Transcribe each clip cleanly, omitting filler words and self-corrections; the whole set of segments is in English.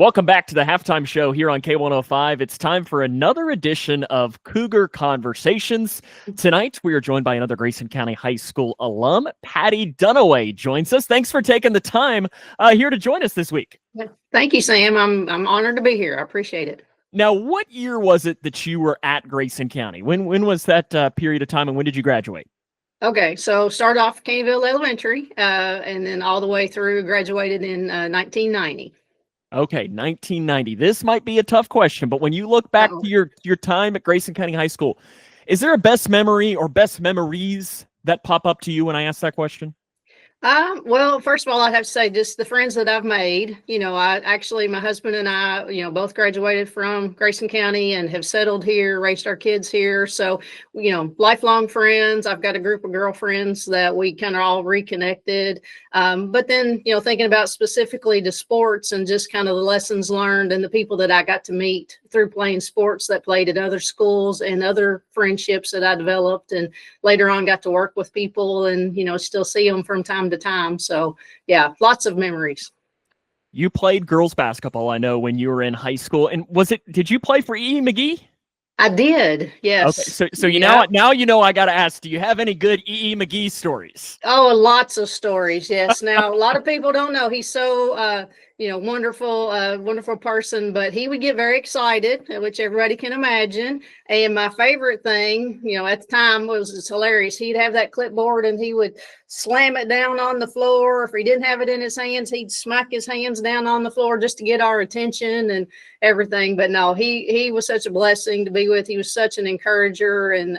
Welcome back to the halftime show here on K105. It's time for another edition of Cougar Conversations. Tonight, we are joined by another Grayson County High School alum. Patty Dunaway joins us. Thanks for taking the time here to join us this week. Thank you, Sam. I'm honored to be here. I appreciate it. Now, what year was it that you were at Grayson County? When was that period of time, and when did you graduate? Okay, so started off Caneyville Elementary, and then all the way through, graduated in 1990. Okay, 1990. This might be a tough question, but when you look back to your time at Grayson County High School, is there a best memory or best memories that pop up to you when I ask that question? Well, first of all, I'd have to say just the friends that I've made. My husband and I, both graduated from Grayson County and have settled here, raised our kids here. So, lifelong friends. I've got a group of girlfriends that we kind of all reconnected. But then, thinking about specifically to sports and just kind of the lessons learned and the people that I got to meet through playing sports that played at other schools and other friendships that I developed, and later on got to work with people and, still see them from time to time. So yeah, lots of memories. You played girls basketball, I know, when you were in high school. And did you play for McGhee? I did, yes. Okay, so now I got to ask, do you have any good McGhee stories? Oh, lots of stories, yes. Now, a lot of people don't know he's so, wonderful person, but he would get very excited, which everybody can imagine. And my favorite thing, at the time was hilarious. He'd have that clipboard and he would slam it down on the floor. If he didn't have it in his hands, he'd smack his hands down on the floor just to get our attention and everything. But no, he was such a blessing to be with. He was such an encourager and,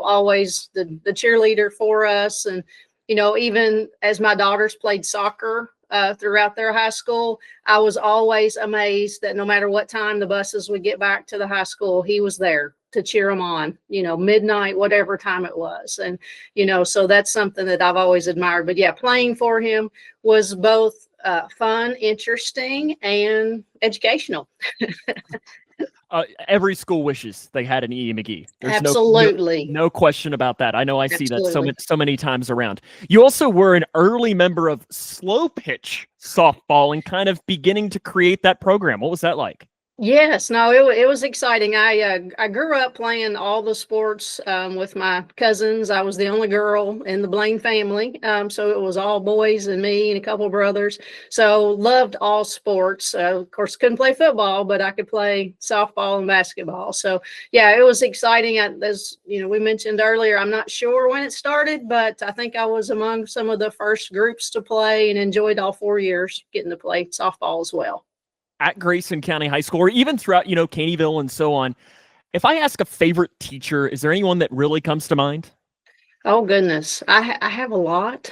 always the cheerleader for us. And, even as my daughters played soccer throughout their high school, I was always amazed that no matter what time the buses would get back to the high school, he was there to cheer them on, midnight, whatever time it was. And, so that's something that I've always admired. But yeah, playing for him was both fun, interesting, and educational. Every school wishes they had an McGhee. There's Absolutely. No question about that. I know I see that so many times around. You also were an early member of slow pitch softball and kind of beginning to create that program. What was that like? Yes, no, it was exciting. I grew up playing all the sports with my cousins. I was the only girl in the Blaine family, so it was all boys and me and a couple of brothers. So loved all sports. Of course, couldn't play football, but I could play softball and basketball. So yeah, it was exciting. As we mentioned earlier, I'm not sure when it started, but I think I was among some of the first groups to play and enjoyed all 4 years getting to play softball as well. At Grayson County High School, or even throughout, Caneyville and so on, if I ask a favorite teacher, is there anyone that really comes to mind? Oh, goodness. I have a lot.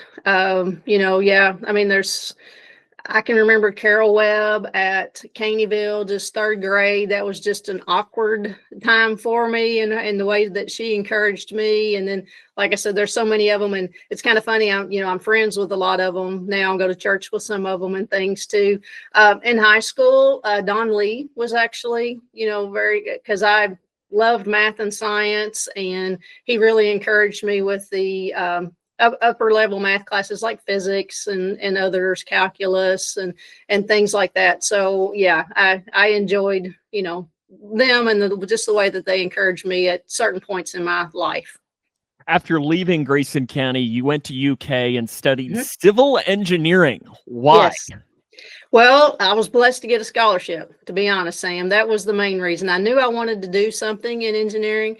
I can remember Carol Webb at Caneyville, just third grade. That was just an awkward time for me and the way that she encouraged me. And then, like I said, there's so many of them, and it's kind of funny. I'm friends with a lot of them now. I go to church with some of them and things too. In high school, Don Lee was actually, very good because I loved math and science, and he really encouraged me with the upper level math classes like physics and others, calculus and things like that. So yeah, I enjoyed, them and just the way that they encouraged me at certain points in my life. After leaving Grayson County, you went to UK and studied civil engineering. Why? Yes. Well, I was blessed to get a scholarship, to be honest, Sam. That was the main reason. I knew I wanted to do something in engineering.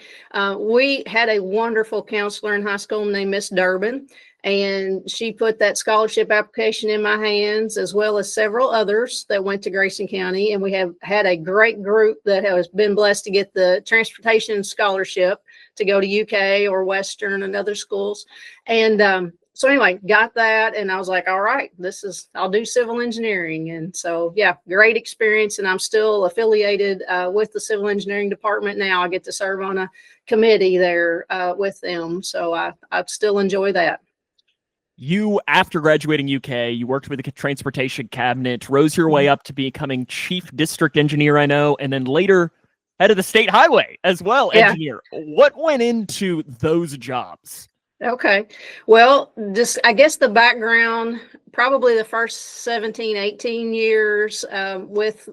We had a wonderful counselor in high school named Miss Durbin, and she put that scholarship application in my hands, as well as several others that went to Grayson County. And we have had a great group that has been blessed to get the transportation scholarship to go to UK or Western and other schools. And so anyway, got that, and I was like, all right, I'll do civil engineering. And so, yeah, great experience. And I'm still affiliated with the civil engineering department now. I get to serve on a committee there with them. So I still enjoy that. You, after graduating UK, you worked with the transportation cabinet, rose your way up to becoming chief district engineer, I know, and then later head of the state highway as well, engineer. What went into those jobs? Okay. Well, just I guess the background, probably the first 17, 18 years with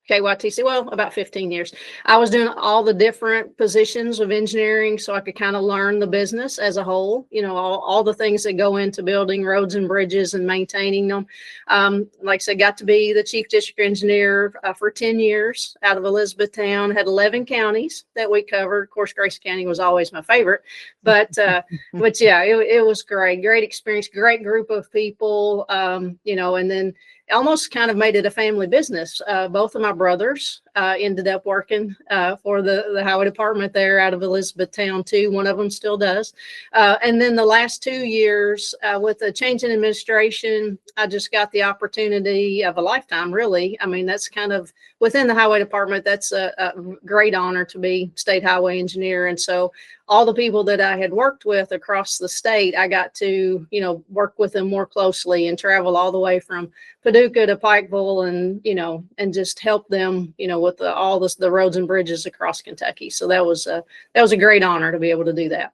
KYTC, well, about 15 years. I was doing all the different positions of engineering so I could kind of learn the business as a whole, all the things that go into building roads and bridges and maintaining them. Like I said, got to be the chief district engineer for 10 years out of Elizabethtown, had 11 counties that we covered. Of course, Grayson County was always my favorite, but yeah, it was great experience, great group of people, and then almost kind of made it a family business. Both of my brothers ended up working for the highway department there out of Elizabethtown too. One of them still does. And then the last 2 years with the change in administration, I just got the opportunity of a lifetime, really. I mean, that's kind of within the highway department. That's a great honor to be state highway engineer. And so all the people that I had worked with across the state, I got to, work with them more closely and travel all the way from Paducah to Pikeville and just help them, with the roads and bridges across Kentucky. So that was a great honor to be able to do that.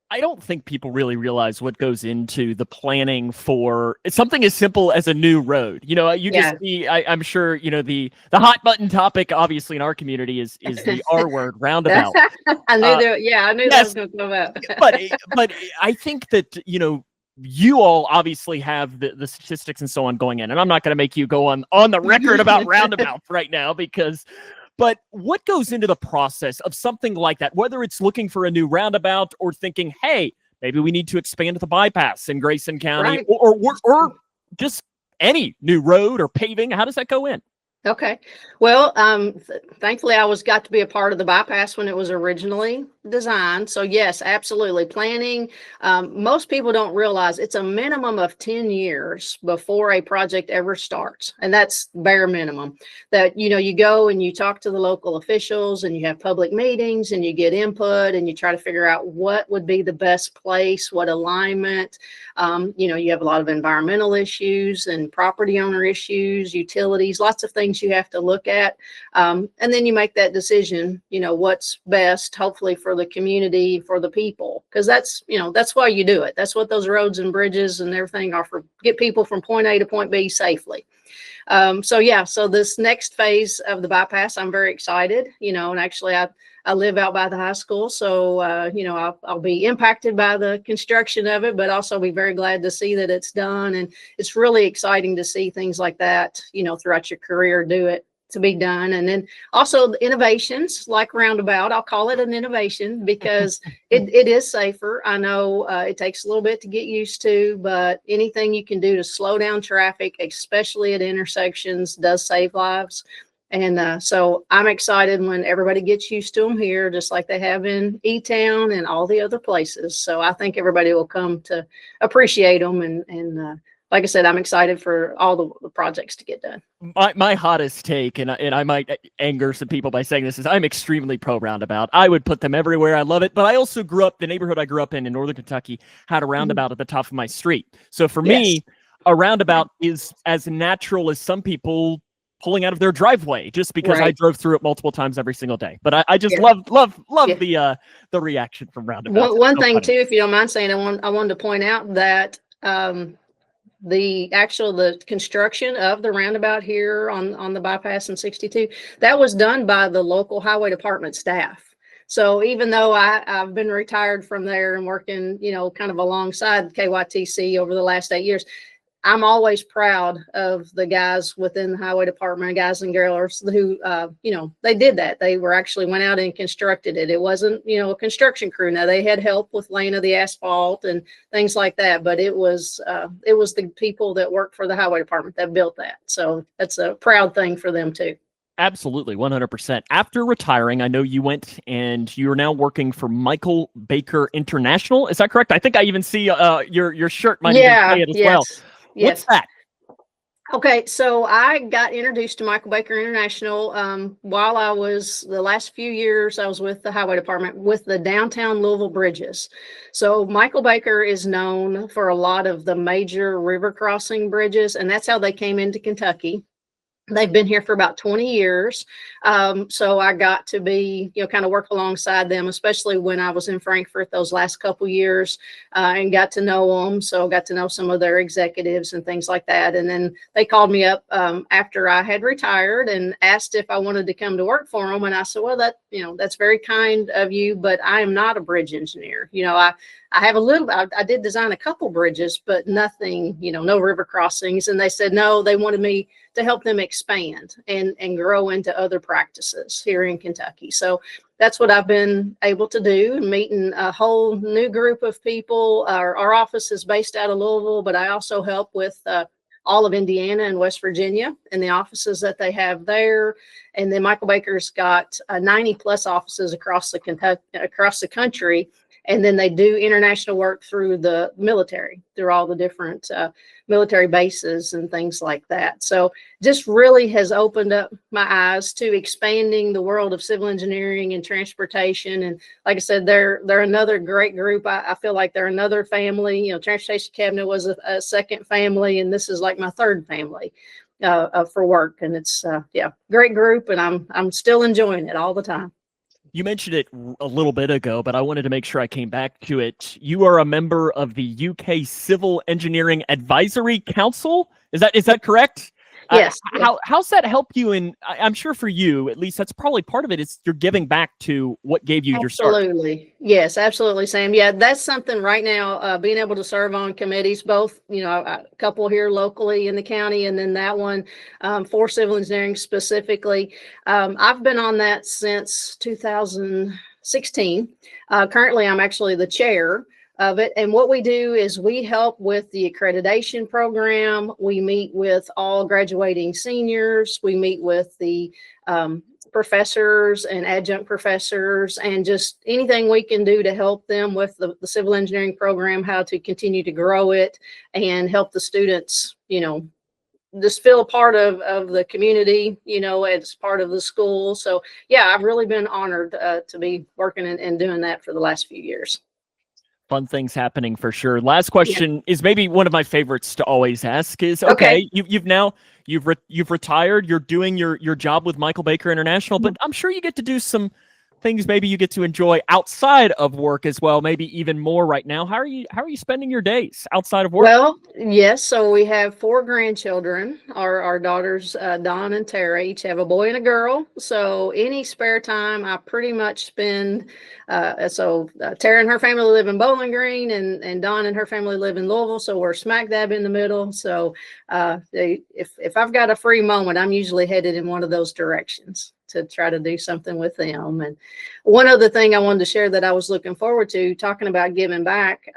I don't think people really realize what goes into the planning for something as simple as a new road. Just see, I'm sure, the hot button topic, obviously in our community is the R word, roundabout. I knew that was going to come up. but I think that, you all obviously have the statistics and so on going in, and I'm not going to make you go on the record about roundabouts right now but what goes into the process of something like that, whether it's looking for a new roundabout or thinking, hey, maybe we need to expand the bypass in Grayson County, right, or just any new road or paving? How does that go in? Okay. Well, thankfully I got to be a part of the bypass when it was originally designed. So yes, absolutely. Planning. Most people don't realize it's a minimum of 10 years before a project ever starts. And that's bare minimum that, you go and you talk to the local officials and you have public meetings and you get input and you try to figure out what would be the best place, what alignment. You have a lot of environmental issues and property owner issues, utilities, lots of things you have to look at. And then you make that decision, what's best, hopefully for the community, for the people, because that's why you do it. That's what those roads and bridges and everything are for, get people from point A to point B safely. So this next phase of the bypass, I'm very excited, and actually I live out by the high school. So, I'll be impacted by the construction of it, but also be very glad to see that it's done. And it's really exciting to see things like that, throughout your career, to be done. And then also the innovations like roundabout, I'll call it an innovation because it is safer. I know it takes a little bit to get used to, but anything you can do to slow down traffic, especially at intersections, does save lives. And so I'm excited when everybody gets used to them here, just like they have in E-Town and all the other places. So I think everybody will come to appreciate them. And like I said, I'm excited for all the projects to get done. My hottest take, and I might anger some people by saying this, is I'm extremely pro roundabout. I would put them everywhere. I love it. But I also the neighborhood I grew up in Northern Kentucky had a roundabout at the top of my street. So for me, a roundabout is as natural as some people pulling out of their driveway, just because I drove through it multiple times every single day. But I just love the reaction from roundabouts. One thing too, if you don't mind saying, I wanted to point out that the construction of the roundabout here on the bypass in 62, that was done by the local highway department staff. So even though I've been retired from there and working, kind of alongside KYTC over the last 8 years, I'm always proud of the guys within the highway department, guys and girls who, they did that. They went out and constructed it. It wasn't, a construction crew. Now they had help with laying of the asphalt and things like that, but it was the people that worked for the highway department that built that. So that's a proud thing for them too. Absolutely, 100%. After retiring, I know you went and you are now working for Michael Baker International. Is that correct? I think I even see your shirt might even say it as well. What's that? Okay, so I got introduced to Michael Baker International while the last few years I was with the highway department with the downtown Louisville bridges. So Michael Baker is known for a lot of the major river crossing bridges, and that's how they came into Kentucky. They've been here for about 20 years. So I got to be, kind of work alongside them, especially when I was in Frankfurt those last couple years, and got to know them. So got to know some of their executives and things like that. And then they called me up after I had retired and asked if I wanted to come to work for them. And I said, well, that's very kind of you, but I am not a bridge engineer. I have I did design a couple bridges, but nothing, no river crossings. And they said, no, they wanted me to help them expand and grow into other practices here in Kentucky. So that's what I've been able to do, meeting a whole new group of people. Our office is based out of Louisville, but I also help with all of Indiana and West Virginia and the offices that they have there. And then Michael Baker's got 90 plus offices across the country. And then they do international work through the military, through all the different military bases and things like that. So just really has opened up my eyes to expanding the world of civil engineering and transportation. And like I said, they're another great group. I feel like they're another family. Transportation Cabinet was a second family, and this is like my third family for work. And it's great group, and I'm still enjoying it all the time. You mentioned it a little bit ago, but I wanted to make sure I came back to it. You are a member of the UK Civil Engineering Advisory Council. Is that correct? Yes. How's that help you? And I'm sure for you, at least, that's probably part of it. It's you're giving back to what gave you your start. Absolutely. Yes, absolutely, Sam. Yeah, that's something right now, being able to serve on committees, both, a couple here locally in the county, and then that one for civil engineering specifically. I've been on that since 2016. Currently, I'm actually the chair of it. And what we do is we help with the accreditation program. We meet with all graduating seniors. We meet with the professors and adjunct professors, and just anything we can do to help them with the civil engineering program, how to continue to grow it and help the students, just feel a part of the community, as part of the school. So yeah, I've really been honored to be working and doing that for the last few years. Fun things happening for sure. Last question is maybe one of my favorites to always ask is, okay. You've retired, you're doing your job with Michael Baker International, but I'm sure you get to do some things maybe you get to enjoy outside of work as well, maybe even more right now. How are you spending your days outside of work? Well, yes. So we have 4 grandchildren. Our daughters, Dawn and Tara, each have a boy and a girl. So any spare time I pretty much spend. Tara and her family live in Bowling Green, and Dawn and her family live in Louisville. So we're smack dab in the middle. So if I've got a free moment, I'm usually headed in one of those directions to try to do something with them. And one other thing I wanted to share that I was looking forward to, talking about giving back,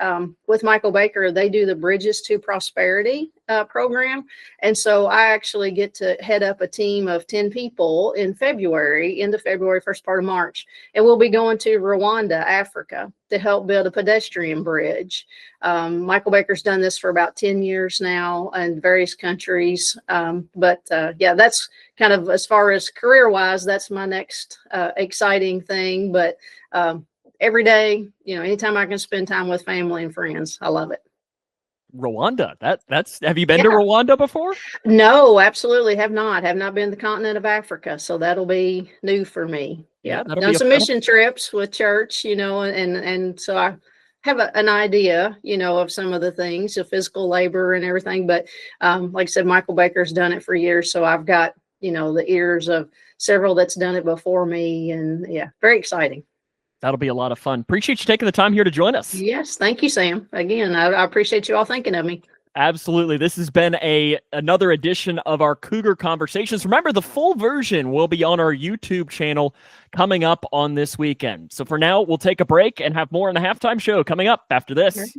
with Michael Baker, they do the Bridges to Prosperity program. And so I actually get to head up a team of 10 people in February, into February, first part of March. And we'll be going to Rwanda, Africa, to help build a pedestrian bridge. Michael Baker's done this for about 10 years now in various countries. That's kind of, as far as career-wise, that's my next exciting thing. But every day, anytime I can spend time with family and friends, I love it. Rwanda. Have you been to Rwanda before? No, absolutely have not. Have not been to the continent of Africa. So that'll be new for me. Yeah. Done some mission trips with church, and so I have an idea, of some of the things, of physical labor and everything. But like I said, Michael Baker's done it for years. So I've got, the ears of several that's done it before me. And yeah, very exciting. That'll be a lot of fun. Appreciate you taking the time here to join us. Yes. Thank you, Sam. Again, I appreciate you all thinking of me. Absolutely. This has been another edition of our Cougar Conversations. Remember, the full version will be on our YouTube channel coming up on this weekend. So for now, we'll take a break and have more in the halftime show coming up after this.